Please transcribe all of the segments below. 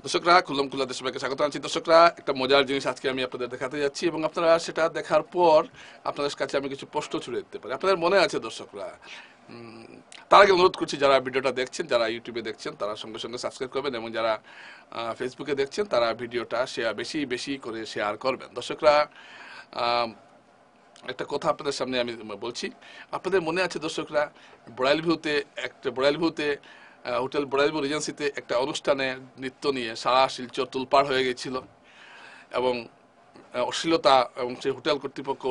দর্শকরা খুল্লম খুল্লা দেশবাইকে স্বাগত জানাচ্ছি। দর্শকরা, একটা মজার জিনিস আজকে আমি আপনাদের দেখাতে যাচ্ছি এবং আপনারা সেটা দেখার পর আপনাদের কাছে আমি কিছু প্রশ্ন ছুড়ে দিতে পারি। আপনাদের মনে আছে দর্শকরা, তার আগে অনুরোধ করছি যারা ভিডিওটা দেখছেন, যারা ইউটিউবে দেখছেন তারা সঙ্গে সঙ্গে সাবস্ক্রাইব করবেন এবং যারা ফেসবুকে দেখছেন তারা ভিডিওটা বেশি বেশি করে শেয়ার করবেন। দর্শকরা, একটা কথা আপনাদের সামনে আমি বলছি। আপনাদের মনে আছে দর্শকরা, বড়াইল ভিউতে হোটেল বড়াইল রিজেন্সিতে একটা অনুষ্ঠানে নৃত্য নিয়ে সারা শিলচর তোলপাড় হয়ে গেছিল এবং অশ্লীলতা এবং সেই হোটেল কর্তৃপক্ষ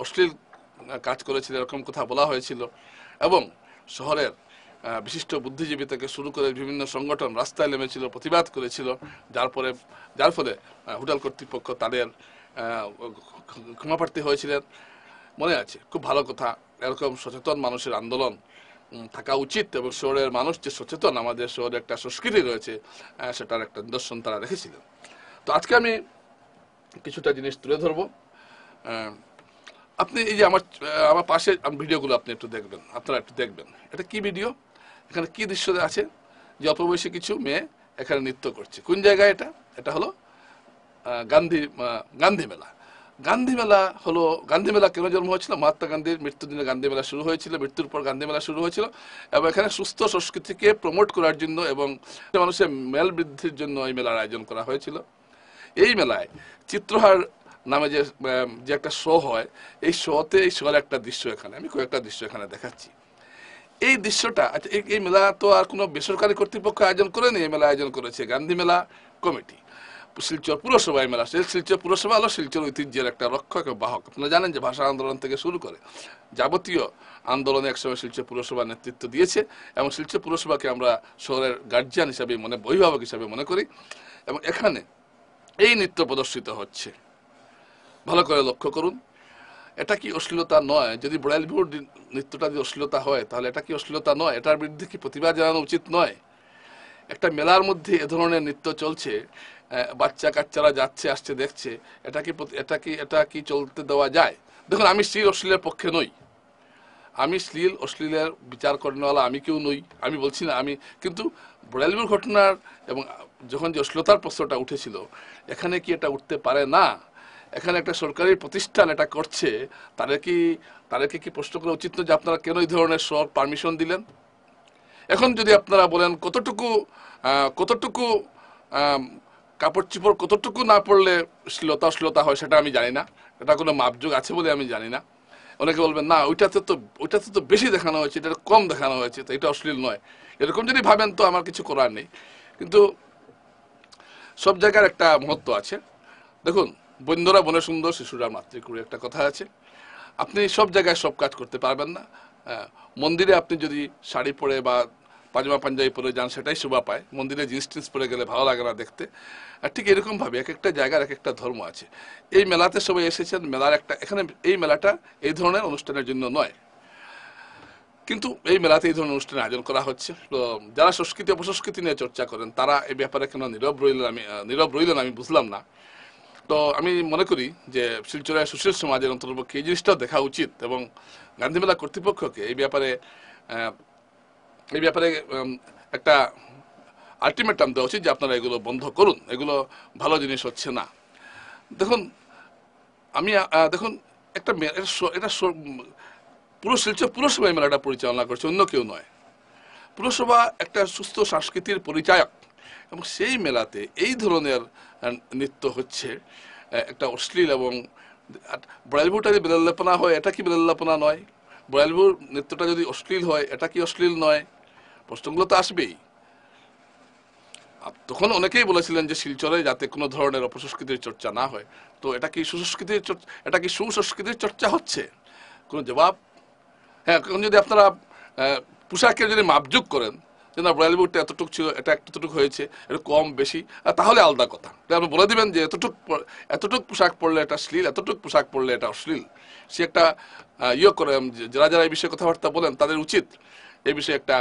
অশ্লীল কাজ করেছিল এরকম কথা বলা হয়েছিল এবং শহরের বিশিষ্ট বুদ্ধিজীবী থেকে শুরু করে বিভিন্ন সংগঠন রাস্তায় নেমেছিল, প্রতিবাদ করেছিল, যার ফলে হোটেল কর্তৃপক্ষ তাদের ক্ষমাপ্রার্থী হয়েছিলেন। মনে আছে, খুব ভালো কথা। এরকম সচেতন মানুষের আন্দোলন থাকা উচিত এবং শহরের মানুষ যে সচেতন, আমাদের শহরে একটা সংস্কৃতি রয়েছে, সেটার একটা নিদর্শন তারা রেখেছিলেন। তো আজকে আমি কিছুটা জিনিস তুলে ধরবো। আপনি এই যে আমার পাশে ভিডিওগুলো আপনি আপনারা একটু দেখবেন। এটা কি ভিডিও, এখানে কি দৃশ্য আছে? যে অল্প বয়সী কিছু মেয়ে এখানে নৃত্য করছে। কোন জায়গায় এটা? এটা হলো গান্ধী মেলা। গান্ধী মেলা কেন জন্ম হয়েছিল? মহাত্মা গান্ধীর মৃত্যুর দিনে গান্ধী মেলা শুরু হয়েছিল, মৃত্যুর পর গান্ধী মেলা শুরু হয়েছিল এবং এখানে সুস্থ সংস্কৃতিকে প্রমোট করার জন্য এবং মানুষের মেল বৃদ্ধির জন্য এই মেলার আয়োজন করা হয়েছিল। এই মেলায় চিত্রহার নামে যে একটা শো হয়, এই শোর একটা দৃশ্য আমি কয়েকটা দৃশ্য এখানে দেখাচ্ছি। এই দৃশ্যটা, আচ্ছা, এই মেলা তো আর কোনো বেসরকারি কর্তৃপক্ষ আয়োজন করেনি, এই মেলা আয়োজন করেছে গান্ধী মেলা কমিটি, শিলচর পুরসভায় মেলা। শিলচর পুরসভা হলো শিলচর ঐতিহ্যের একটা রক্ষক ও বাহক। আপনারা জানেন যে ভাষা আন্দোলন থেকে শুরু করে যাবতীয় আন্দোলনে একসময় শিলচর পুরসভা নেতৃত্ব দিয়েছে এবং শিলচর পুরসভাকে আমরা শহরের গার্জিয়ান হিসাবে অভিভাবক হিসাবে মনে করি। এবং এখানে এই নৃত্য প্রদর্শিত হচ্ছে, ভালো করে লক্ষ্য করুন। এটা কি অশ্লীলতা নয়? যদি বড়াইল ভিউর নৃত্যটা যদি অশ্লীলতা হয়, তাহলে এটা কি অশ্লীলতা নয়? এটার বিরুদ্ধে কি প্রতিবাদ জানানো উচিত নয়? একটা মেলার মধ্যে এ ধরনের নৃত্য চলছে, বাচ্চা কাচ্চারা যাচ্ছে আসছে দেখছে, এটা কি চলতে দেওয়া যায়? দেখুন, আমি শ্লীল অশ্লীলের পক্ষে নই, আমি অশ্লীলের বিচার করেনওয়ালা আমি কেউ নই, আমি বলছি না কিন্তু বড়াইলপুর ঘটনার এবং যখন যে অশ্লীলতার প্রশ্নটা উঠেছিল, এখানে কি এটা উঠতে পারে না? এখানে একটা সরকারি প্রতিষ্ঠান এটা করছে, তাদেরকে কি প্রশ্ন করা উচিত নয় যে আপনারা কেন এই ধরনের শোর পারমিশন দিলেন? এখন যদি আপনারা বলেন কতটুকু কাপড় চিপড় কতটুকু না পড়লে অশ্লীলতা হয়, সেটা আমি জানি না, এটা কোনো মাপযোগ আছে বলে আমি জানি না। অনেকে বলবেন না, ওইটাতে তো বেশি দেখানো হয়েছে, এটা কম দেখানো হয়েছে, তো এটা অশ্লীল নয়। এরকম যদি ভাবেন তো আমার কিছু করার নেই। কিন্তু সব জায়গার একটা মহত্ব আছে। দেখুন, বন্ধুরা বনে সুন্দর, শিশুরা মাতৃকুড়ে একটা কথা আছে। আপনি সব জায়গায় সব কাজ করতে পারবেন না। মন্দিরে আপনি যদি শাড়ি পরে বা পাজামা পাঞ্জাবি পরে যান, সেটাই শোভা পায়। মন্দিরে জিন্স টিন্স পরে গেলে ভালো লাগে না দেখতে। ঠিক এরকমভাবে এক একটা জায়গার এক একটা ধর্ম আছে। এই মেলাতে সবাই এসেছেন, এখানে এই মেলাটা এই ধরনের অনুষ্ঠানের জন্য নয়, কিন্তু এই মেলাতে এই ধরনের অনুষ্ঠানের আয়োজন করা হচ্ছে। তো যারা সংস্কৃতি অপসংস্কৃতি নিয়ে চর্চা করেন তারা এই ব্যাপারে কেন নীরব রইলেন আমি বুঝলাম না। তো আমি মনে করি যে শিলচরের সুশীল সমাজের অন্তর্পক্ষে এই জিনিসটাও দেখা উচিত এবং গান্ধীমেলা কর্তৃপক্ষকে এই ব্যাপারে একটা আলটিমেটাম দেওয়া উচিত যে আপনারা এগুলো বন্ধ করুন, এগুলো ভালো জিনিস হচ্ছে না। দেখুন, দেখুন, এটা পুরো শিলচর পুরসভা এই মেলাটা পরিচালনা করছে, অন্য কেউ নয়। পুরসভা একটা সুস্থ সংস্কৃতির পরিচায়ক এবং সেই মেলাতে এই ধরনের নৃত্য হচ্ছে একটা অশ্লীল। এবং বড়াইলপুরটা যদি বেলাল্লাপনা হয়, এটা কি বেলাল্লাপনা নয়? বড়াইলপুর নৃত্যটা যদি অশ্লীল হয়, এটা কি অশ্লীল নয়? প্রশ্নগুলো তো আসবেই। তখন অনেকেই বলেছিলেন যে শিলচরে যাতে কোনো ধরনের অপসংস্কৃতির চর্চা না হয়। তো এটা কি সুসংস্কৃতির চর্চা হচ্ছে? কোনো জবাব? হ্যাঁ, এখন যদি আপনারা পোশাকের যদি মাপযোগ করেন যে না, বড়াইলপুরটা এতটুকু ছিল, এটা এতটুকু হয়েছে, এটা কম বেশি, তাহলে আলাদা কথা। আপনি বলে দিবেন যে এতটুক পোশাক পরলে এটা শ্লীল, এতটুক পোশাক পরলে এটা অশ্লীল। সে একটা করে, যারা এই বিষয়ে কথাবার্তা বলেন তাদের উচিত এই বিষয়ে একটা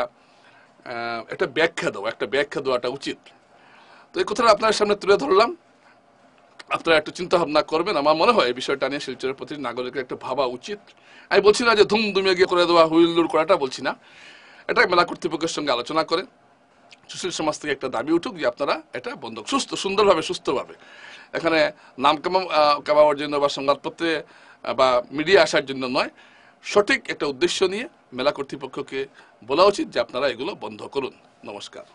ব্যাখ্যা দেওয়াটা উচিত। তো এই কথাটা আপনার সামনে তুলে ধরলাম, আপনারা একটু চিন্তা ভাবনা করবেন। আমার মনে হয় এই বিষয়টা নিয়ে শিলচরের প্রতি নাগরিকের একটু ভাবা উচিত। আমি বলছি না যে ধুমধুমিয়ে গিয়ে করে দেওয়া, হুইল্লুর করাটা বলছি না। এটা মেলা কর্তৃপক্ষের সঙ্গে আলোচনা করে সুশীল সমাজ থেকে একটা দাবি উঠুক যে আপনারা এটা বন্ধ সুন্দরভাবে সুস্থভাবে এখানে নাম কামাবার জন্য বা সংবাদপত্রে বা মিডিয়া আসার জন্য নয়, সঠিক একটা উদ্দেশ্য নিয়ে মেলা কর্তৃপক্ষকে বলা উচিত যে আপনারা এগুলো বন্ধ করুন। নমস্কার।